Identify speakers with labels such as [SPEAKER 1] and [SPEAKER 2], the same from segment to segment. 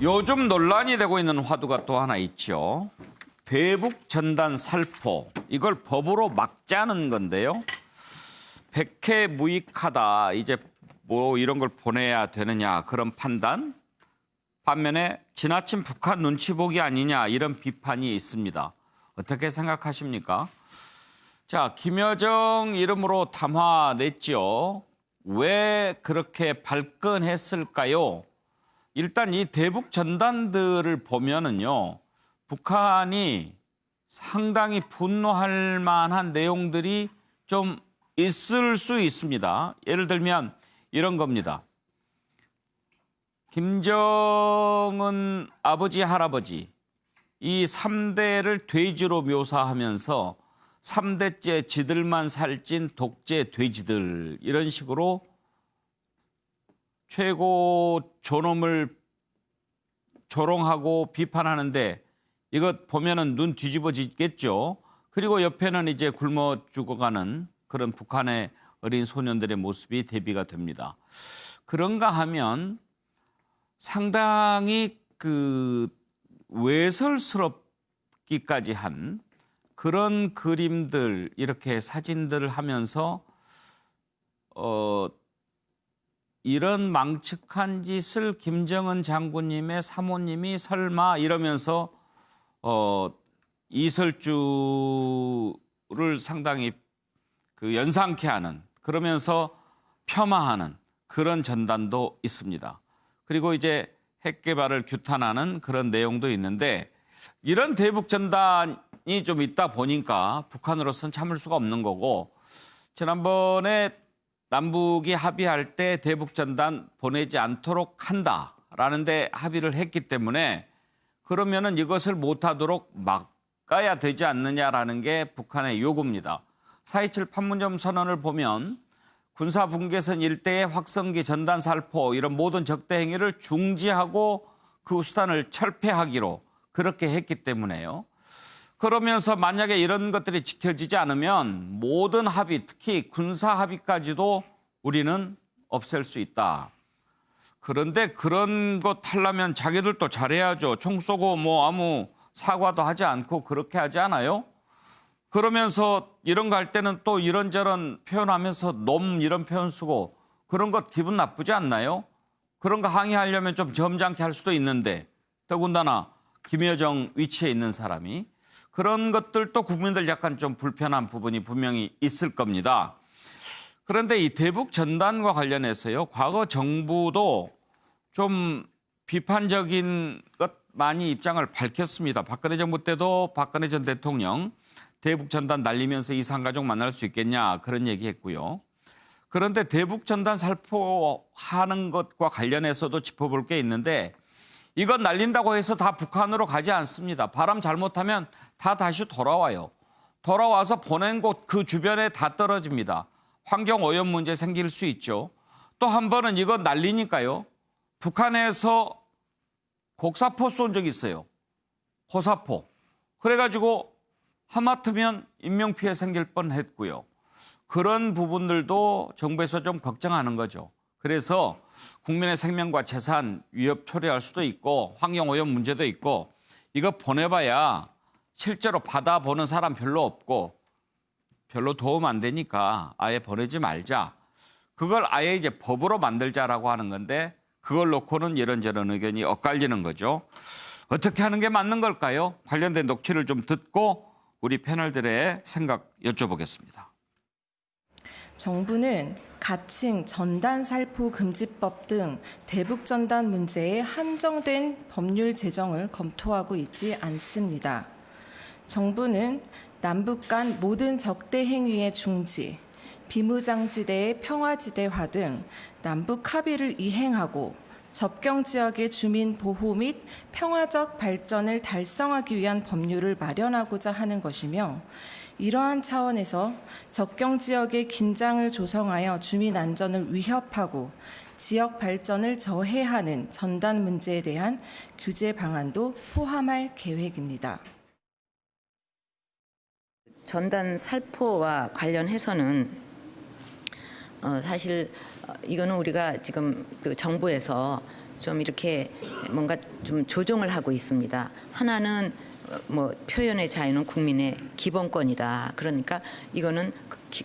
[SPEAKER 1] 요즘 논란이 되고 있는 화두가 또 하나 있죠. 대북 전단 살포. 이걸 법으로 막자는 건데요. 백해 무익하다. 이제 뭐 이런 걸 보내야 되느냐 그런 판단. 반면에 지나친 북한 눈치 보기 아니냐 이런 비판이 있습니다. 어떻게 생각하십니까? 자, 김여정 이름으로 담화 냈죠. 왜 그렇게 발끈했을까요? 일단 이 대북 전단들을 보면은요, 북한이 상당히 분노할 만한 내용들이 좀 있을 수 있습니다. 예를 들면 이런 겁니다. 김정은 아버지, 할아버지 이 3대를 돼지로 묘사하면서 3대째 지들만 살찐 독재 돼지들 이런 식으로 최고 존엄을 조롱하고 비판하는데 이것 보면은 눈 뒤집어지겠죠. 그리고 옆에는 이제 굶어 죽어가는 그런 북한의 어린 소년들의 모습이 대비가 됩니다. 그런가 하면 상당히 그 외설스럽기까지 한 그런 그림들 이렇게 사진들을 하면서 이런 망측한 짓을 김정은 장군님의 사모님이 설마 이러면서 이설주를 상당히 그 연상케 하는 그러면서 폄하하는 그런 전단도 있습니다. 그리고 이제 핵 개발을 규탄하는 그런 내용도 있는데 이런 대북 전단이 좀 있다 보니까 북한으로서는 참을 수가 없는 거고 지난번에 남북이 합의할 때 대북 전단 보내지 않도록 한다라는 데 합의를 했기 때문에 그러면은 이것을 못하도록 막아야 되지 않느냐라는 게 북한의 요구입니다. 4.27 판문점 선언을 보면 군사 분계선 일대의 확성기 전단 살포 이런 모든 적대 행위를 중지하고 그 수단을 철폐하기로 그렇게 했기 때문에요. 그러면서 만약에 이런 것들이 지켜지지 않으면 모든 합의, 특히 군사 합의까지도 우리는 없앨 수 있다. 그런데 그런 것 하려면 자기들도 잘해야죠. 총 쏘고 뭐 아무 사과도 하지 않고 그렇게 하지 않아요? 그러면서 이런 거 할 때는 또 이런저런 표현하면서 놈 이런 표현 쓰고 그런 것 기분 나쁘지 않나요? 그런 거 항의하려면 좀 점잖게 할 수도 있는데 더군다나 김여정 위치에 있는 사람이 그런 것들도 국민들 약간 좀 불편한 부분이 분명히 있을 겁니다. 그런데 이 대북 전단과 관련해서요. 과거 정부도 좀 비판적인 것 많이 입장을 밝혔습니다. 박근혜 정부 때도 박근혜 전 대통령 대북 전단 날리면서 이산가족 만날 수 있겠냐 그런 얘기했고요. 그런데 대북 전단 살포하는 것과 관련해서도 짚어볼 게 있는데 이건 날린다고 해서 다 북한으로 가지 않습니다. 바람 잘못하면 다 다시 돌아와요. 돌아와서 보낸 곳 그 주변에 다 떨어집니다. 환경 오염 문제 생길 수 있죠. 또 한 번은 이거 날리니까요. 북한에서 곡사포 쏜 적이 있어요. 호사포. 그래가지고 하마터면 인명피해 생길 뻔했고요. 그런 부분들도 정부에서 좀 걱정하는 거죠. 그래서 국민의 생명과 재산 위협 초래할 수도 있고 환경오염 문제도 있고 이거 보내봐야 실제로 받아보는 사람 별로 없고 별로 도움 안 되니까 아예 보내지 말자. 그걸 아예 이제 법으로 만들자라고 하는 건데 그걸 놓고는 이런저런 의견이 엇갈리는 거죠. 어떻게 하는 게 맞는 걸까요? 관련된 녹취를 좀 듣고 우리 패널들의 생각 여쭤보겠습니다.
[SPEAKER 2] 정부는 가칭 전단 살포 금지법 등 대북 전단 문제에 한정된 법률 제정을 검토하고 있지 않습니다. 정부는 남북 간 모든 적대 행위의 중지, 비무장지대의 평화지대화 등 남북 합의를 이행하고 접경 지역의 주민 보호 및 평화적 발전을 달성하기 위한 법률을 마련하고자 하는 것이며 이러한 차원에서 접경 지역의 긴장을 조성하여 주민 안전을 위협하고 지역 발전을 저해하는 전단 문제에 대한 규제 방안도 포함할 계획입니다.
[SPEAKER 3] 전단 살포와 관련해서는 사실 이거는 우리가 지금 그 정부에서 좀 이렇게 뭔가 좀 조정을 하고 있습니다. 하나는 뭐 표현의 자유는 국민의 기본권이다. 그러니까 이거는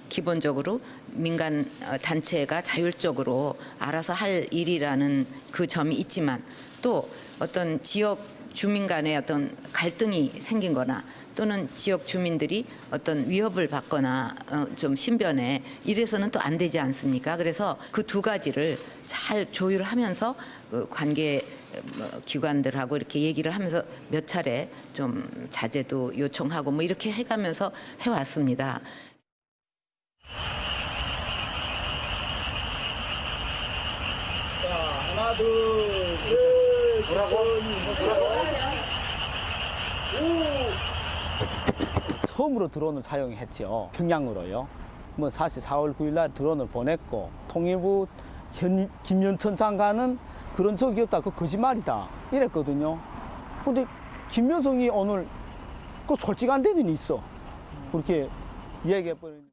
[SPEAKER 3] 기본적으로 민간 단체가 자율적으로 알아서 할 일이라는 그 점이 있지만 또 어떤 지역 주민 간의 어떤 갈등이 생긴 거나 또는 지역 주민들이 어떤 위협을 받거나 좀 신변에 이래서는 또 안 되지 않습니까? 그래서 그 두 가지를 잘 조율하면서 그 관계 기관들하고 이렇게 얘기를 하면서 몇 차례 좀 자제도 요청하고 뭐 이렇게 해가면서 해왔습니다.
[SPEAKER 4] 자, 하나, 둘, 셋, 처음으로 드론을 사용했죠. 평양으로요. 뭐 사실 4월 9일 날 드론을 보냈고 통일부 김연천 장관은 그런 적이 없다. 그거 거짓말이다. 이랬거든요. 근데 김여성이 오늘 그 솔직한 데는 있어. 그렇게 이야기해버리니까.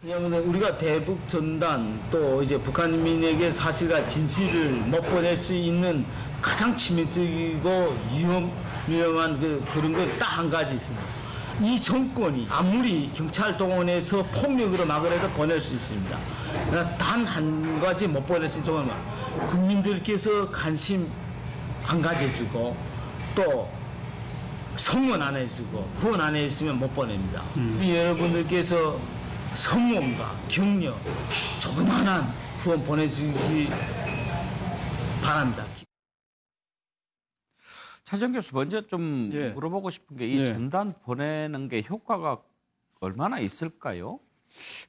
[SPEAKER 4] 왜냐하면 우리가 대북 전단 또 이제 북한민에게 사실과 진실을 못 보낼 수 있는 가장 치명적이고 위험한 그런 거 딱 한 가지 있습니다. 이 정권이 아무리 경찰 동원해서 폭력으로 막으라도 보낼 수 있습니다. 단 한 가지 못 보낼 수 있는 점은 국민들께서 관심 안 가져주고 또 성원 안 해주고 후원 안 해주시면 못 보냅니다. 우리 여러분들께서 성원과 격려, 조그만한 후원 보내주기 바랍니다.
[SPEAKER 1] 차정 교수 먼저 좀
[SPEAKER 5] 예.
[SPEAKER 1] 물어보고 싶은 게 이
[SPEAKER 5] 예.
[SPEAKER 1] 전단 보내는 게 효과가 얼마나 있을까요?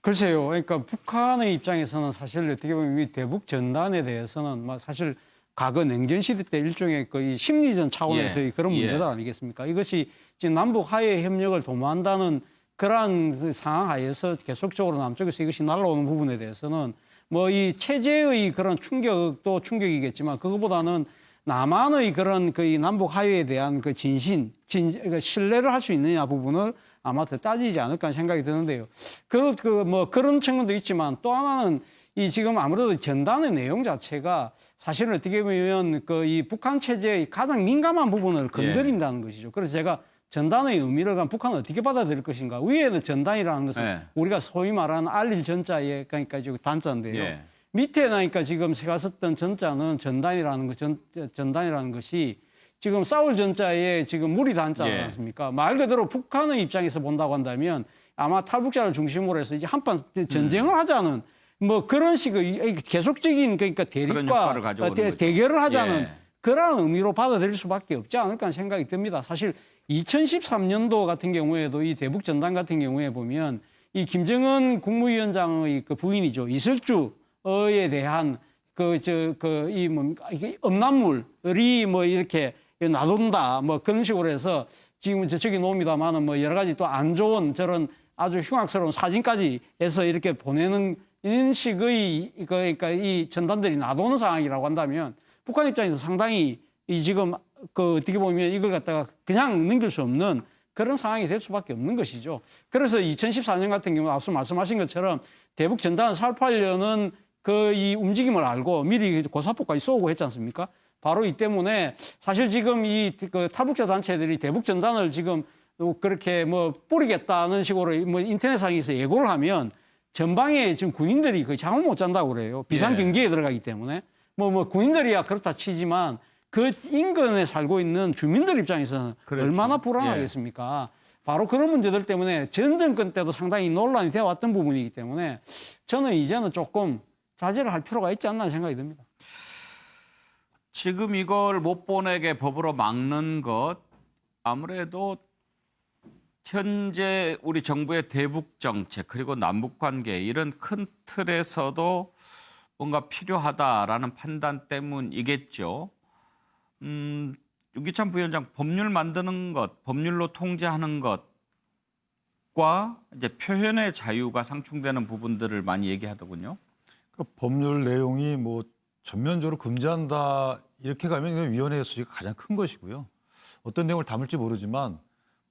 [SPEAKER 5] 글쎄요. 그러니까 북한의 입장에서는 사실 어떻게 보면 이 대북 전단에 대해서는 사실 과거 냉전 시대 때 일종의 거의 심리전 차원에서의
[SPEAKER 1] 예.
[SPEAKER 5] 그런
[SPEAKER 1] 예.
[SPEAKER 5] 문제다 아니겠습니까? 이것이 지금 남북 화해 협력을 도모한다는 그러한 상황 하에서 계속적으로 남쪽에서 이것이 날라오는 부분에 대해서는 뭐 이 체제의 그런 충격도 충격이겠지만 그것보다는 남한의 그런 그 남북 화해에 대한 그 그 신뢰를 할 수 있느냐 부분을 아마 더 따지지 않을까 하는 생각이 드는데요. 뭐 그런 측면도 있지만 또 하나는 이 지금 아무래도 전단의 내용 자체가 사실은 어떻게 보면 그 이 북한 체제의 가장 민감한 부분을 건드린다는 것이죠. 그래서 제가 전단의 의미를 그럼 북한은 어떻게 받아들일 것인가. 위에는 전단이라는 것은
[SPEAKER 1] 예.
[SPEAKER 5] 우리가 소위 말하는 알릴 전자에 그러니까 지금 단자인데요.
[SPEAKER 1] 예.
[SPEAKER 5] 밑에 나니까 지금 제가 썼던 전자는 전단이라는 것이 지금 싸울 전자에 지금 무리 단자
[SPEAKER 1] 예.
[SPEAKER 5] 않습니까? 말 그대로 북한의 입장에서 본다고 한다면 아마 탈북자를 중심으로 해서 이제 한판 전쟁을 하자는 뭐 그런 식의 계속적인 그러니까
[SPEAKER 1] 그런 효과를 가져오는 거죠.
[SPEAKER 5] 대결을 하자는
[SPEAKER 1] 예.
[SPEAKER 5] 그런 의미로 받아들일 수밖에 없지 않을까 하는 생각이 듭니다. 사실 2013년도 같은 경우에도 이 대북 전단 같은 경우에 보면 이 김정은 국무위원장의 그 부인이죠. 이슬주에 대한 이게 음란물이 뭐 이렇게 놔둔다 뭐 그런 식으로 해서 지금 저쪽에 놓습니다만은 뭐 여러 가지 또 안 좋은 저런 아주 흉악스러운 사진까지 해서 이렇게 보내는 이런 식의 그러니까 이 전단들이 놔두는 상황이라고 한다면 북한 입장에서 상당히 이 지금 그 어떻게 보면 이걸 갖다가 그냥 넘길 수 없는 그런 상황이 될 수밖에 없는 것이죠. 그래서 2014년 같은 경우 앞서 말씀하신 것처럼 대북 전단을 살포하려는 그 이 움직임을 알고 미리 고사포까지 쏘고 했지 않습니까? 바로 이 때문에 사실 지금 그 탈북자 단체들이 대북 전단을 지금 그렇게 뭐 뿌리겠다는 식으로 뭐 인터넷상에서 예고를 하면 전방에 지금 군인들이 거의 잠을 못 잔다고 그래요. 비상경계에 들어가기 때문에. 뭐 군인들이야 그렇다 치지만 그 인근에 살고 있는 주민들 입장에서는
[SPEAKER 1] 그렇죠.
[SPEAKER 5] 얼마나 불안하겠습니까? 바로 그런 문제들 때문에 전 정권 때도 상당히 논란이 되어 왔던 부분이기 때문에 저는 이제는 조금 자제를 할 필요가 있지 않나 생각이 듭니다.
[SPEAKER 1] 지금 이걸 못 보내게 법으로 막는 것 아무래도 현재 우리 정부의 대북 정책 그리고 남북 관계 이런 큰 틀에서도 뭔가 필요하다라는 판단 때문이겠죠. 유기찬 부위원장 법률 만드는 것, 법률로 통제하는 것과 이제 표현의 자유가 상충되는 부분들을 많이 얘기하더군요.
[SPEAKER 6] 그 법률 내용이 뭐 전면적으로 금지한다 이렇게 가면 위원회의 소지가 가장 큰 것이고요. 어떤 내용을 담을지 모르지만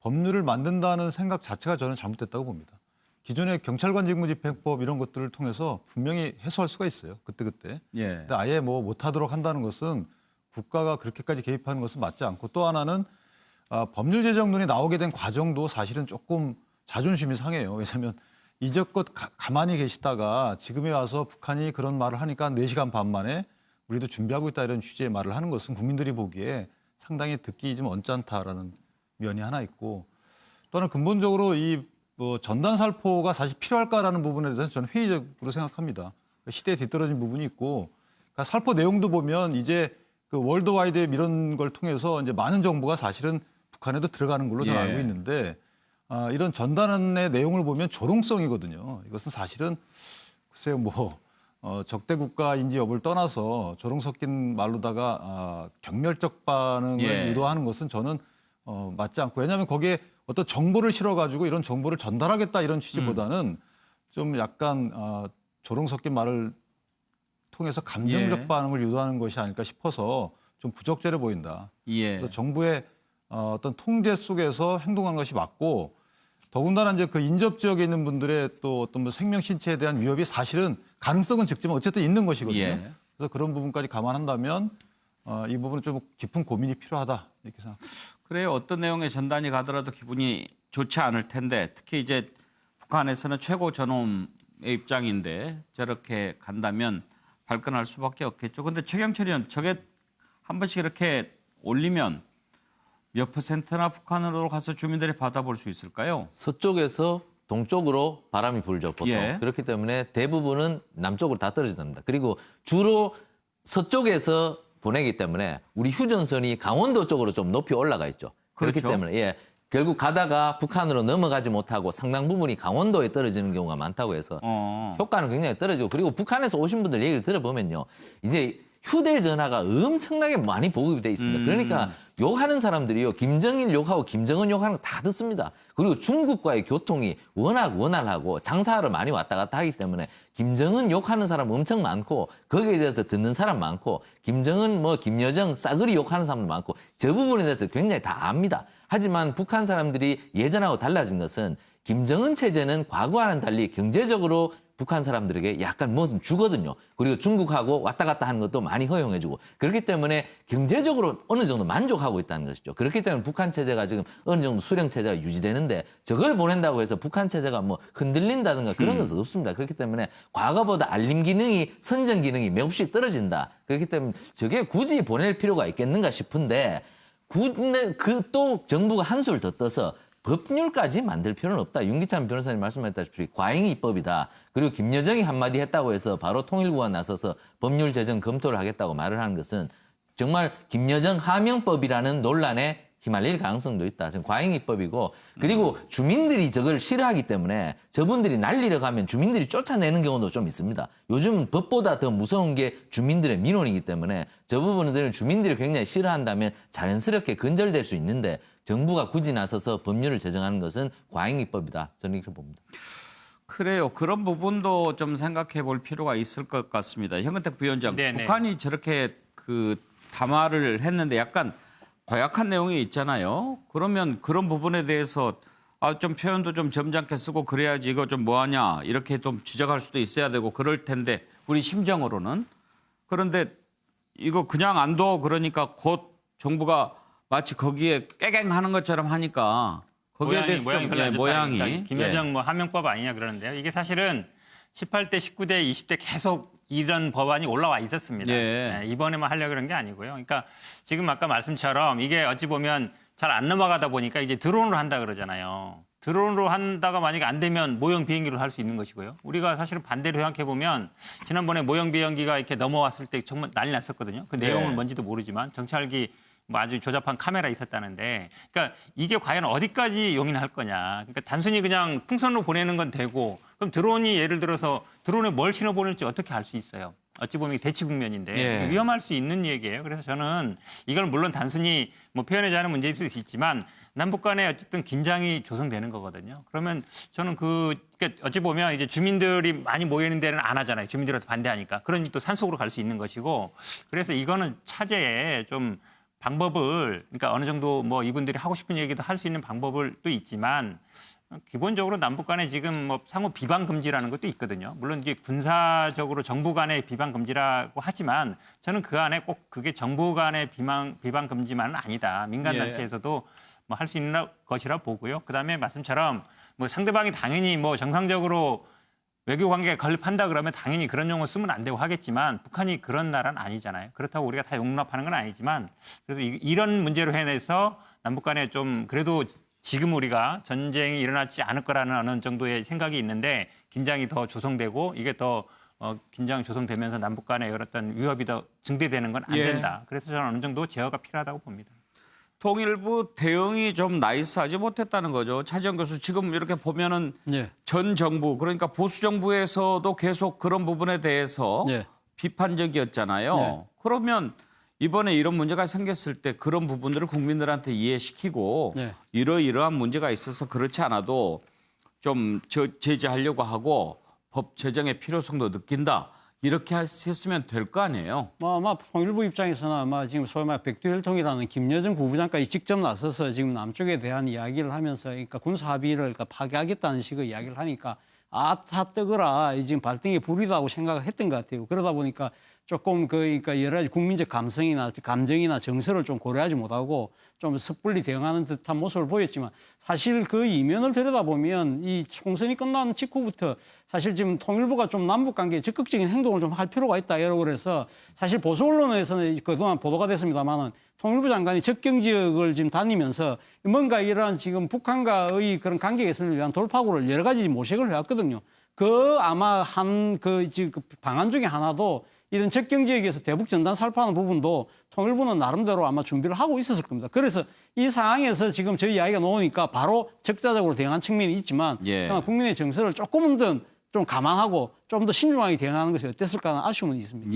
[SPEAKER 6] 법률을 만든다는 생각 자체가 저는 잘못됐다고 봅니다. 기존의 경찰관 직무집행법 이런 것들을 통해서 분명히 해소할 수가 있어요. 그때그때.
[SPEAKER 1] 예.
[SPEAKER 6] 근데 아예 뭐 못하도록 한다는 것은 국가가 그렇게까지 개입하는 것은 맞지 않고 또 하나는 법률 제정론이 나오게 된 과정도 사실은 조금 자존심이 상해요. 왜냐하면 이제껏 가만히 계시다가 지금에 와서 북한이 그런 말을 하니까 4시간 반 만에 우리도 준비하고 있다 이런 취지의 말을 하는 것은 국민들이 보기에 상당히 듣기 좀 언짢다라는 면이 하나 있고 또 하나 근본적으로 이 뭐 전단 살포가 사실 필요할까라는 부분에 대해서 저는 회의적으로 생각합니다. 시대에 뒤떨어진 부분이 있고 그러니까 살포 내용도 보면 이제 그 월드와이드 웹 이런 걸 통해서 이제 많은 정보가 사실은 북한에도 들어가는 걸로 저는
[SPEAKER 1] 예.
[SPEAKER 6] 알고 있는데 이런 전단의 내용을 보면 조롱성이거든요. 이것은 사실은 글쎄요 뭐 적대 국가인지 여부를 떠나서 조롱 섞인 말로다가 경멸적 반응을
[SPEAKER 1] 예.
[SPEAKER 6] 유도하는 것은 저는 맞지 않고 왜냐하면 거기에 어떤 정보를 실어가지고 이런 정보를 전달하겠다 이런 취지보다는 좀 약간 조롱 섞인 말을 통해서 감정적
[SPEAKER 1] 예.
[SPEAKER 6] 반응을 유도하는 것이 아닐까 싶어서 좀 부적절해 보인다.
[SPEAKER 1] 예.
[SPEAKER 6] 그래서 정부의 어떤 통제 속에서 행동한 것이 맞고 더군다나 이제 그 인접 지역에 있는 분들의 또 어떤 뭐 생명 신체에 대한 위협이 사실은 가능성은 적지만 어쨌든 있는 것이거든요.
[SPEAKER 1] 예.
[SPEAKER 6] 그래서 그런 부분까지 감안한다면 이 부분은 좀 깊은 고민이 필요하다 이렇게 생각합니다.
[SPEAKER 1] 그래요. 어떤 내용의 전단이 가더라도 기분이 좋지 않을 텐데 특히 이제 북한에서는 최고 전엄의 입장인데 저렇게 간다면 발끈할 수밖에 없겠죠. 근데 최경철 의원 저게 한 번씩 이렇게 올리면 몇 %나 북한으로 가서 주민들이 받아볼 수 있을까요?
[SPEAKER 7] 서쪽에서 동쪽으로 바람이 불죠, 보통.
[SPEAKER 1] 예.
[SPEAKER 7] 그렇기 때문에 대부분은 남쪽으로 다 떨어집니다. 그리고 주로 서쪽에서 보내기 때문에 우리 휴전선이 강원도 쪽으로 좀 높이 올라가 있죠. 그렇기
[SPEAKER 1] 그렇죠.
[SPEAKER 7] 때문에 예, 결국 가다가 북한으로 넘어가지 못하고 상당 부분이 강원도에 떨어지는 경우가 많다고 해서 효과는 굉장히 떨어지고 그리고 북한에서 오신 분들 얘기를 들어보면요. 이제 휴대전화가 엄청나게 많이 보급이 돼 있습니다. 그러니까 욕하는 사람들이요. 김정일 욕하고 김정은 욕하는 거 다 듣습니다. 그리고 중국과의 교통이 워낙 원활하고 장사하러 많이 왔다 갔다 하기 때문에 김정은 욕하는 사람 엄청 많고 거기에 대해서 듣는 사람 많고 김정은 뭐 김여정 싸그리 욕하는 사람도 많고 저 부분에 대해서 굉장히 다 압니다. 하지만 북한 사람들이 예전하고 달라진 것은 김정은 체제는 과거와는 달리 경제적으로 북한 사람들에게 약간 무엇은 주거든요. 그리고 중국하고 왔다 갔다 하는 것도 많이 허용해주고 그렇기 때문에 경제적으로 어느 정도 만족하고 있다는 것이죠. 그렇기 때문에 북한 체제가 지금 어느 정도 수령 체제가 유지되는데 저걸 보낸다고 해서 북한 체제가 뭐 흔들린다든가 그런 것은 없습니다. 그렇기 때문에 과거보다 알림 기능이 선전 기능이 몹시 떨어진다. 그렇기 때문에 저게 굳이 보낼 필요가 있겠는가 싶은데 그 또 정부가 한술 더 떠서 법률까지 만들 필요는 없다. 윤기찬 변호사님 말씀하셨다시피 과잉 입법이다. 그리고 김여정이 한마디 했다고 해서 바로 통일부가 나서서 법률 제정 검토를 하겠다고 말을 하는 것은 정말 김여정 하명법이라는 논란에 휘말릴 가능성도 있다. 지금 과잉 입법이고 그리고 주민들이 저걸 싫어하기 때문에 저분들이 날리러 가면 주민들이 쫓아내는 경우도 좀 있습니다. 요즘 법보다 더 무서운 게 주민들의 민원이기 때문에 저 부분들을 주민들이 굉장히 싫어한다면 자연스럽게 근절될 수 있는데 정부가 굳이 나서서 법률을 제정하는 것은 과잉 입법이다. 저는 이렇게 봅니다.
[SPEAKER 1] 그래요. 그런 부분도 좀 생각해 볼 필요가 있을 것 같습니다. 현근택 부위원장,
[SPEAKER 8] 네네.
[SPEAKER 1] 북한이 저렇게 그 담화를 했는데 약간 고약한 내용이 있잖아요. 그러면 그런 부분에 대해서 좀 표현도 좀 점잖게 쓰고 그래야지 이거 좀 뭐하냐 이렇게 좀 지적할 수도 있어야 되고 그럴 텐데 우리 심정으로는 그런데 이거 그냥 안 둬 그러니까 곧 정부가 마치 거기에 깨갱하는 것처럼 하니까 거기에 대해서
[SPEAKER 8] 모양이
[SPEAKER 1] 좀,
[SPEAKER 8] 별로 안 좋다.
[SPEAKER 1] 모양이
[SPEAKER 8] 그러니까 김여정 뭐 하명법 아니냐 그러는데요. 이게 사실은 18대, 19대, 20대 계속 이런 법안이 올라와 있었습니다.
[SPEAKER 1] 예.
[SPEAKER 8] 네, 이번에만 하려고 그런 게 아니고요. 그러니까 지금 아까 말씀처럼 이게 어찌 보면 잘 안 넘어가다 보니까 이제 드론으로 한다 그러잖아요. 드론으로 한다가 만약에 안 되면 모형 비행기로 할 수 있는 것이고요. 우리가 사실은 반대로 생각해 보면 지난번에 모형 비행기가 이렇게 넘어왔을 때 정말 난리 났었거든요. 그 내용은
[SPEAKER 1] 네.
[SPEAKER 8] 뭔지도 모르지만 정찰기 뭐 아주 조잡한 카메라 있었다는데, 그러니까 이게 과연 어디까지 용인할 거냐. 그러니까 단순히 그냥 풍선으로 보내는 건 되고, 그럼 드론이 예를 들어서 드론에 뭘 신어 보낼지 어떻게 알 수 있어요? 어찌 보면 이게 대치 국면인데
[SPEAKER 1] 예.
[SPEAKER 8] 위험할 수 있는 얘기예요. 그래서 저는 이걸 물론 단순히 뭐 표현에 자는 문제일 수 있지만 남북 간에 어쨌든 긴장이 조성되는 거거든요. 그러면 저는 그러니까 어찌 보면 이제 주민들이 많이 모여 있는 데는 안 하잖아요. 주민들한테 반대하니까. 그러니 또 산속으로 갈 수 있는 것이고, 그래서 이거는 차제에 좀 방법을, 그러니까 어느 정도 뭐 이분들이 하고 싶은 얘기도 할 수 있는 방법을 또 있지만 기본적으로 남북 간에 지금 뭐 상호 비방 금지라는 것도 있거든요. 물론 이게 군사적으로 정부 간의 비방 금지라고 하지만 저는 그 안에 꼭 그게 정부 간의 비방 금지만은 아니다. 민간 단체에서도 뭐 할 수 있는 것이라 보고요. 그다음에 말씀처럼 뭐 상대방이 당연히 뭐 정상적으로 외교 관계가 건립한다 그러면 당연히 그런 용어 쓰면 안 되고 하겠지만 북한이 그런 나라는 아니잖아요. 그렇다고 우리가 다 용납하는 건 아니지만 그래서 이런 문제로 해내서 남북 간에 좀 그래도 지금 우리가 전쟁이 일어나지 않을 거라는 어느 정도의 생각이 있는데 긴장이 더 조성되고 이게 더 긴장이 조성되면서 남북 간의 어떤 위협이 더 증대되는 건 안 된다. 그래서 저는 어느 정도 제어가 필요하다고 봅니다.
[SPEAKER 1] 통일부 대응이 좀 나이스하지 못했다는 거죠. 차지영 교수 지금 이렇게 보면은 전 정부 그러니까 보수 정부에서도 계속 그런 부분에 대해서 비판적이었잖아요. 그러면 이번에 이런 문제가 생겼을 때 그런 부분들을 국민들한테 이해시키고 이러이러한 문제가 있어서 그렇지 않아도 좀 제재하려고 하고 법 제정의 필요성도 느낀다. 이렇게 했으면 될 거 아니에요.
[SPEAKER 5] 아마 통일부 입장에서는 아마 지금 소위 말 백두혈통이라는 김여정 부부장까지 직접 나서서 지금 남쪽에 대한 이야기를 하면서 그러니까 군사 합의를 그러니까 파기하겠다는 식의 이야기를 하니까 다 뜨거라 지금 발등에 불이다고 생각을 했던 것 같아요. 그러다 보니까 조금 그러니까 여러 가지 국민적 감정이나 정서를 좀 고려하지 못하고 좀 섣불리 대응하는 듯한 모습을 보였지만 사실 그 이면을 들여다보면 이 총선이 끝난 직후부터 사실 지금 통일부가 좀 남북 관계에 적극적인 행동을 좀 할 필요가 있다 이러고 그래서 사실 보수 언론에서는 그동안 보도가 됐습니다만은 통일부 장관이 접경 지역을 지금 다니면서 뭔가 이러한 지금 북한과의 그런 관계 개선을 위한 돌파구를 여러 가지 모색을 해왔거든요. 그 아마 지금 방안 중에 하나도 이런 접경 지역에서 대북 전단 살포하는 부분도 통일부는 나름대로 아마 준비를 하고 있었을 겁니다. 그래서 이 상황에서 지금 저희 이야기가 나오니까 바로 적자적으로 대응한 측면이 있지만 국민의 정서를 조금은 더 좀 감안하고 좀 더 신중하게 대응하는 것이 어땠을까 하는 아쉬움은 있습니다.